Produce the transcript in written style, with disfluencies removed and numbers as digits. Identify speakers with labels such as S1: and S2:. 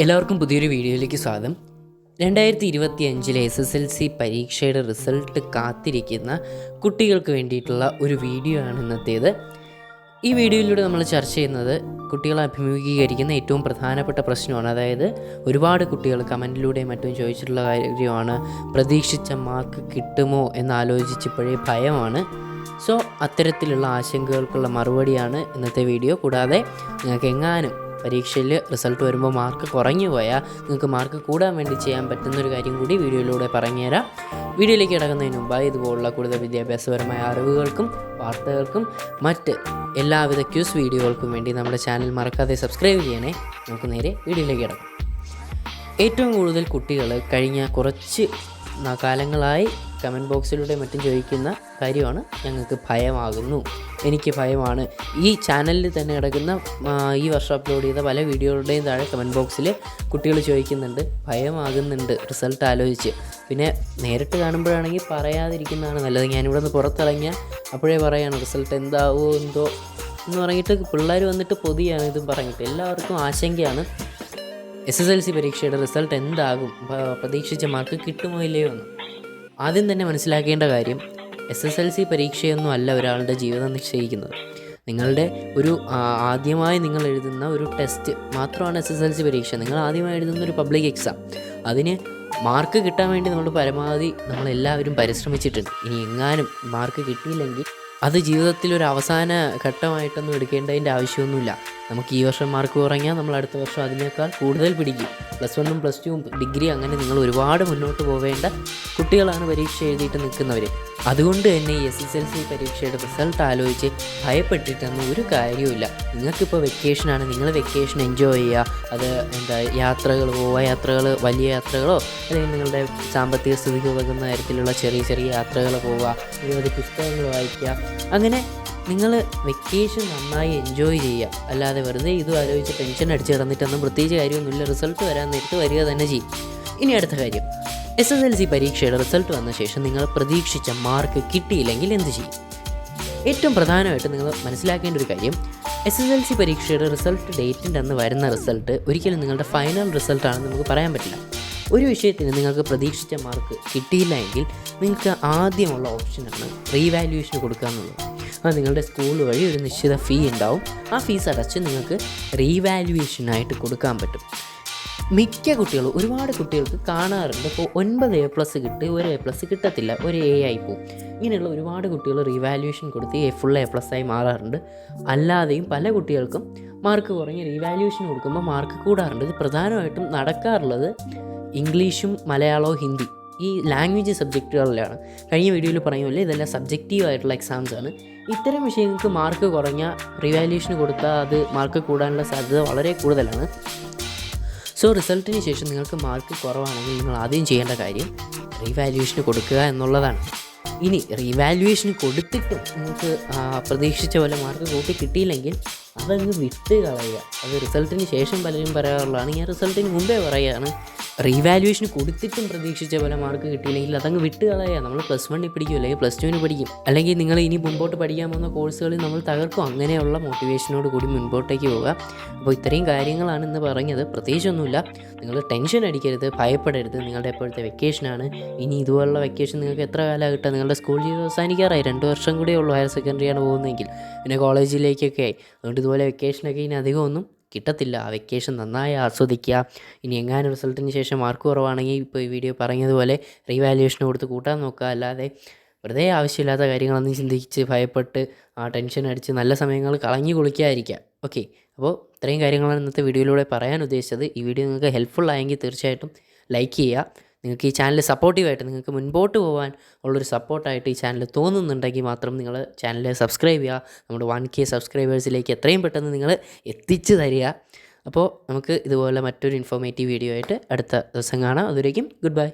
S1: എല്ലാവർക്കും പുതിയൊരു വീഡിയോയിലേക്ക് സ്വാഗതം. 2025 SSLC പരീക്ഷയുടെ റിസൾട്ട് കാത്തിരിക്കുന്ന കുട്ടികൾക്ക് വേണ്ടിയിട്ടുള്ള ഒരു വീഡിയോ ആണ് ഇന്നത്തേത്. ഈ വീഡിയോയിലൂടെ നമ്മൾ ചർച്ച ചെയ്യുന്നത് കുട്ടികൾ അഭിമുഖീകരിക്കുന്ന ഏറ്റവും പ്രധാനപ്പെട്ട പ്രശ്നമാണ്. അതായത് ഒരുപാട് കുട്ടികൾ കമൻറ്റിലൂടെയും മറ്റും ചോദിച്ചിട്ടുള്ള കാര്യമാണ്, പ്രതീക്ഷിച്ച മാർക്ക് കിട്ടുമോ എന്നാലോചിച്ചപ്പോഴേ ഭയമാണ്. സോ അത്തരത്തിലുള്ള ആശങ്കകൾക്കുള്ള മറുപടിയാണ് ഇന്നത്തെ വീഡിയോ. കൂടാതെ നിങ്ങൾക്ക് എങ്ങാനും പരീക്ഷയിൽ റിസൾട്ട് വരുമ്പോൾ മാർക്ക് കുറഞ്ഞു പോയാൽ നിങ്ങൾക്ക് മാർക്ക് കൂടാൻ വേണ്ടി ചെയ്യാൻ പറ്റുന്നൊരു കാര്യം കൂടി വീഡിയോയിലൂടെ പറഞ്ഞുതരാം. വീഡിയോയിലേക്ക് കിടക്കുന്നതിന് മുമ്പായി ഇതുപോലുള്ള കൂടുതൽ വിദ്യാഭ്യാസപരമായ അറിവുകൾക്കും വാർത്തകൾക്കും മറ്റ് എല്ലാവിധ ക്യൂസ് വീഡിയോകൾക്കും വേണ്ടി നമ്മുടെ ചാനൽ മറക്കാതെ സബ്സ്ക്രൈബ് ചെയ്യണേ. നമുക്ക് നേരെ വീഡിയോയിലേക്ക് കിടക്കാം. ഏറ്റവും കൂടുതൽ കുട്ടികൾ കഴിഞ്ഞ കുറച്ച് കാലങ്ങളായി കമൻറ്റ് ബോക്സിലൂടെ മറ്റും ചോദിക്കുന്ന കാര്യമാണ്, ഞങ്ങൾക്ക് ഭയമാകുന്നു, എനിക്ക് ഭയമാണ്. ഈ ചാനലിൽ തന്നെ കിടക്കുന്ന ഈ വർഷം അപ്ലോഡ് ചെയ്ത പല വീഡിയോകളുടെയും താഴെ കമൻറ്റ് ബോക്സിൽ കുട്ടികൾ ചോദിക്കുന്നുണ്ട്, ഭയമാകുന്നുണ്ട് റിസൾട്ട് ആലോചിച്ച്. പിന്നെ നേരിട്ട് കാണുമ്പോഴാണെങ്കിൽ പറയാതിരിക്കുന്നതാണ് നല്ലത്. ഞാനിവിടെ നിന്ന് പുറത്തിറങ്ങിയാൽ അപ്പോഴേ പറയുകയാണ് റിസൾട്ട് എന്താവോ എന്തോ എന്ന് പറഞ്ഞിട്ട് പിള്ളേർ വന്നിട്ട് പൊതിയാണ് ഇതും പറഞ്ഞിട്ട്. എല്ലാവർക്കും ആശങ്കയാണ് SSLC പരീക്ഷയുടെ റിസൾട്ട് എന്താകും, പ്രതീക്ഷിച്ച മാർക്ക് കിട്ടുമോ ഇല്ലയോ എന്ന്. ആദ്യം തന്നെ മനസ്സിലാക്കേണ്ട കാര്യം, SSLC പരീക്ഷയൊന്നും അല്ല ഒരാളുടെ ജീവിതം നിശ്ചയിക്കുന്നത്. നിങ്ങളുടെ ഒരു ആദ്യമായി നിങ്ങൾ എഴുതുന്ന ഒരു ടെസ്റ്റ് മാത്രമാണ് SSLC പരീക്ഷ. നിങ്ങൾ ആദ്യമായി എഴുതുന്ന ഒരു പബ്ലിക് എക്സാം, അതിന് മാർക്ക് കിട്ടാൻ വേണ്ടി നമ്മൾ പരമാവധി നമ്മളെല്ലാവരും പരിശ്രമിച്ചിട്ടുണ്ട്. ഇനി എങ്ങാനും മാർക്ക് കിട്ടിയില്ലെങ്കിൽ അത് ജീവിതത്തിൽ ഒരു അവസാന ഘട്ടമായിട്ടൊന്നും എടുക്കേണ്ടതിൻ്റെ ആവശ്യമൊന്നുമില്ല. നമുക്ക് ഈ വർഷം മാർക്ക് കുറഞ്ഞാൽ നമ്മൾ അടുത്ത വർഷം അതിനേക്കാൾ കൂടുതൽ പിടിക്കും. +1ഉം +2ഉം ഡിഗ്രി അങ്ങനെ നിങ്ങൾ ഒരുപാട് മുന്നോട്ട് പോവേണ്ട കുട്ടികളാണ് പരീക്ഷ എഴുതിയിട്ട് നിൽക്കുന്നവർ. അതുകൊണ്ട് തന്നെ ഈ SSLC പരീക്ഷയുടെ റിസൾട്ട് ആലോചിച്ച് ഭയപ്പെട്ടിട്ടൊന്നും ഒരു കാര്യവുമില്ല. നിങ്ങൾക്കിപ്പോൾ വെക്കേഷനാണ്, നിങ്ങൾ വെക്കേഷൻ എൻജോയ് ചെയ്യുക. അത് യാത്രകൾ പോവുക, യാത്രകൾ വലിയ യാത്രകളോ അല്ലെങ്കിൽ നിങ്ങളുടെ സാമ്പത്തിക സ്ഥിതിക്ക് ഉതകുന്ന തരത്തിലുള്ള ചെറിയ ചെറിയ യാത്രകൾ പോവുക, നിരവധി പുസ്തകങ്ങൾ വായിക്കുക. അങ്ങനെ നിങ്ങൾ വെക്കേഷൻ നന്നായി എൻജോയ് ചെയ്യുക. അല്ലാതെ വെറുതെ ഇതും ആലോചിച്ച് ടെൻഷൻ അടിച്ച് കിടന്നിട്ടൊന്നും പ്രത്യേകിച്ച് കാര്യമൊന്നുമില്ല. റിസൾട്ട് വരാൻ നേരത്ത് വരിക തന്നെ ചെയ്യും. ഇനി അടുത്ത കാര്യം, SSLC പരീക്ഷയുടെ റിസൾട്ട് വന്ന ശേഷം നിങ്ങൾ പ്രതീക്ഷിച്ച മാർക്ക് കിട്ടിയില്ലെങ്കിൽ എന്ത് ചെയ്യും? ഏറ്റവും പ്രധാനമായിട്ട് നിങ്ങൾ മനസ്സിലാക്കേണ്ട ഒരു കാര്യം, SSLC പരീക്ഷയുടെ റിസൾട്ട് ഡേറ്റിൻ്റെ അന്ന് വരുന്ന റിസൾട്ട് ഒരിക്കലും നിങ്ങളുടെ ഫൈനൽ റിസൾട്ടാണെന്ന് നമുക്ക് പറയാൻ പറ്റില്ല. ഒരു വിഷയത്തിന് നിങ്ങൾക്ക് പ്രതീക്ഷിച്ച മാർക്ക് കിട്ടിയില്ല എങ്കിൽ നിങ്ങൾക്ക് ആദ്യമുള്ള ഓപ്ഷനാണ് റീവാല്യുവേഷൻ കൊടുക്കുക എന്നുള്ളത്. അത് നിങ്ങളുടെ സ്കൂൾ വഴി ഒരു നിശ്ചിത ഫീ ഉണ്ടാവും. ആ ഫീസ് അടച്ച് നിങ്ങൾക്ക് റീവാല്യുവേഷനായിട്ട് കൊടുക്കാൻ പറ്റും. മിക്ക കുട്ടികളും, ഒരുപാട് കുട്ടികൾക്ക് കാണാറുണ്ട്, ഇപ്പോൾ 9 A+ കിട്ടി, 1 A+ കിട്ടത്തില്ല, ഒരു A ആയി പോവും. ഇങ്ങനെയുള്ള ഒരുപാട് കുട്ടികൾ റീവാല്യുവേഷൻ കൊടുത്ത് ഫുൾ A+ ആയി മാറാറുണ്ട്. അല്ലാതെയും പല കുട്ടികൾക്കും മാർക്ക് കുറഞ്ഞ് റീവാല്യുവേഷൻ കൊടുക്കുമ്പോൾ മാർക്ക് കൂടാറുണ്ട്. ഇത് പ്രധാനമായിട്ടും നടക്കാറുള്ളത് ഇംഗ്ലീഷും മലയാളവും ഹിന്ദി, ഈ ലാംഗ്വേജ് സബ്ജക്റ്റുകളിലാണ്. കഴിഞ്ഞ വീഡിയോയിൽ പറയുമല്ലോ, ഇതെല്ലാം സബ്ജക്റ്റീവ് ആയിട്ടുള്ള എക്സാംസ് ആണ്. ഇത്തരം വിഷയങ്ങൾക്ക് മാർക്ക് കുറഞ്ഞ റീവാല്യുവേഷൻ കൊടുത്താൽ അത് മാർക്ക് കൂടാനുള്ള സാധ്യത വളരെ കൂടുതലാണ്. സോ റിസൾട്ടിന് ശേഷം നിങ്ങൾക്ക് മാർക്ക് കുറവാണെങ്കിൽ നിങ്ങൾ ആദ്യം ചെയ്യേണ്ട കാര്യം റീവാല്യുവേഷന് കൊടുക്കുക എന്നുള്ളതാണ്. ഇനി റീവാല്യുവേഷന് കൊടുത്തിട്ടും നിങ്ങൾക്ക് പ്രതീക്ഷിച്ച പോലെ മാർക്ക് കൂട്ടി കിട്ടിയില്ലെങ്കിൽ അതങ്ങ് വിട്ട് കളയുക. അത് റിസൾട്ടിന് ശേഷം പലരും പറയാറുള്ളതാണ്, ഞാൻ റിസൾട്ടിന് മുമ്പേ പറയുകയാണ്, റീവാല്യുവേഷന് കൊടുത്തിട്ടും പ്രതീക്ഷിച്ച പോലെ മാർക്ക് കിട്ടിയില്ലെങ്കിൽ അതങ്ങ് വിട്ട് കളയുക. നമ്മൾ +1 പഠിക്കും, അല്ലെങ്കിൽ +2 പഠിക്കും, അല്ലെങ്കിൽ നിങ്ങൾ ഇനി മുമ്പോട്ട് പഠിക്കാൻ പോകുന്ന കോഴ്സുകളിൽ നമ്മൾ തകർക്കും. അങ്ങനെയുള്ള മോട്ടിവേഷനോട് കൂടി മുൻപോട്ടേക്ക് പോവുക. അപ്പോൾ ഇത്രയും കാര്യങ്ങളാണ് ഇന്ന് പറഞ്ഞത്. പ്രത്യേകിച്ചൊന്നുമില്ല. നിങ്ങൾ ടെൻഷൻ അടിക്കരുത്, ഭയപ്പെടരുത്. നിങ്ങളുടെ ഇപ്പോഴത്തെ വെക്കേഷനാണ്. ഇനി ഇതുപോലുള്ള വെക്കേഷൻ നിങ്ങൾക്ക് എത്ര കാലം കിട്ടുക? നിങ്ങളുടെ സ്കൂൾ ജീവിതം അവസാനിക്കാറായി, 2 വർഷം കൂടെ ഉള്ളൂ. ഹയർ സെക്കൻഡറിയാണ് പോകുന്നതെങ്കിൽ, പിന്നെ കോളേജിലേക്കൊക്കെ ആയി. അതുകൊണ്ട് ഇതുപോലെ വെക്കേഷനൊക്കെ ഇനി അധികമൊന്നും കിട്ടത്തില്ല. ആ വെക്കേഷൻ നന്നായി ആസ്വദിക്കുക. ഇനി എങ്ങാനും റിസൾട്ടിന് ശേഷം മാർക്ക് കുറവാണെങ്കിൽ ഇപ്പോൾ ഈ വീഡിയോ പറഞ്ഞതുപോലെ റീവാല്യുവേഷന് കൊടുത്ത് കൂട്ടാൻ നോക്കുക. അല്ലാതെ വെറുതെ ആവശ്യമില്ലാത്ത കാര്യങ്ങളൊന്നും ചിന്തിച്ച് ഭയപ്പെട്ട് ടെൻഷൻ അടിച്ച് നല്ല സമയങ്ങൾ കളഞ്ഞു കുളിക്കാതിരിക്കുക. ഓക്കെ, അപ്പോൾ ഇത്രയും കാര്യങ്ങളാണ് ഇന്നത്തെ വീഡിയോയിലൂടെ പറയാൻ ഉദ്ദേശിച്ചത്. ഈ വീഡിയോ നിങ്ങൾക്ക് ഹെൽപ്ഫുൾ ആയെങ്കിൽ തീർച്ചയായിട്ടും ലൈക്ക് ചെയ്യുക. നിങ്ങൾക്ക് ഈ ചാനൽ സപ്പോർട്ടീവായിട്ട്, നിങ്ങൾക്ക് മുൻപോട്ട് പോകാൻ ഉള്ളൊരു സപ്പോർട്ടായിട്ട് ഈ ചാനൽ തോന്നുന്നുണ്ടെങ്കിൽ മാത്രം നിങ്ങൾ ചാനൽ സബ്സ്ക്രൈബ് ചെയ്യുക. നമ്മുടെ 1K സബ്സ്ക്രൈബേഴ്സിലേക്ക് എത്രയും പെട്ടെന്ന് നിങ്ങൾ എത്തിച്ചു തരിക. അപ്പോൾ നമുക്ക് ഇതുപോലെ മറ്റൊരു ഇൻഫോർമേറ്റീവ് വീഡിയോ ആയിട്ട് അടുത്ത ദിവസം കാണാം. അതുവരേക്കും ഗുഡ് ബൈ.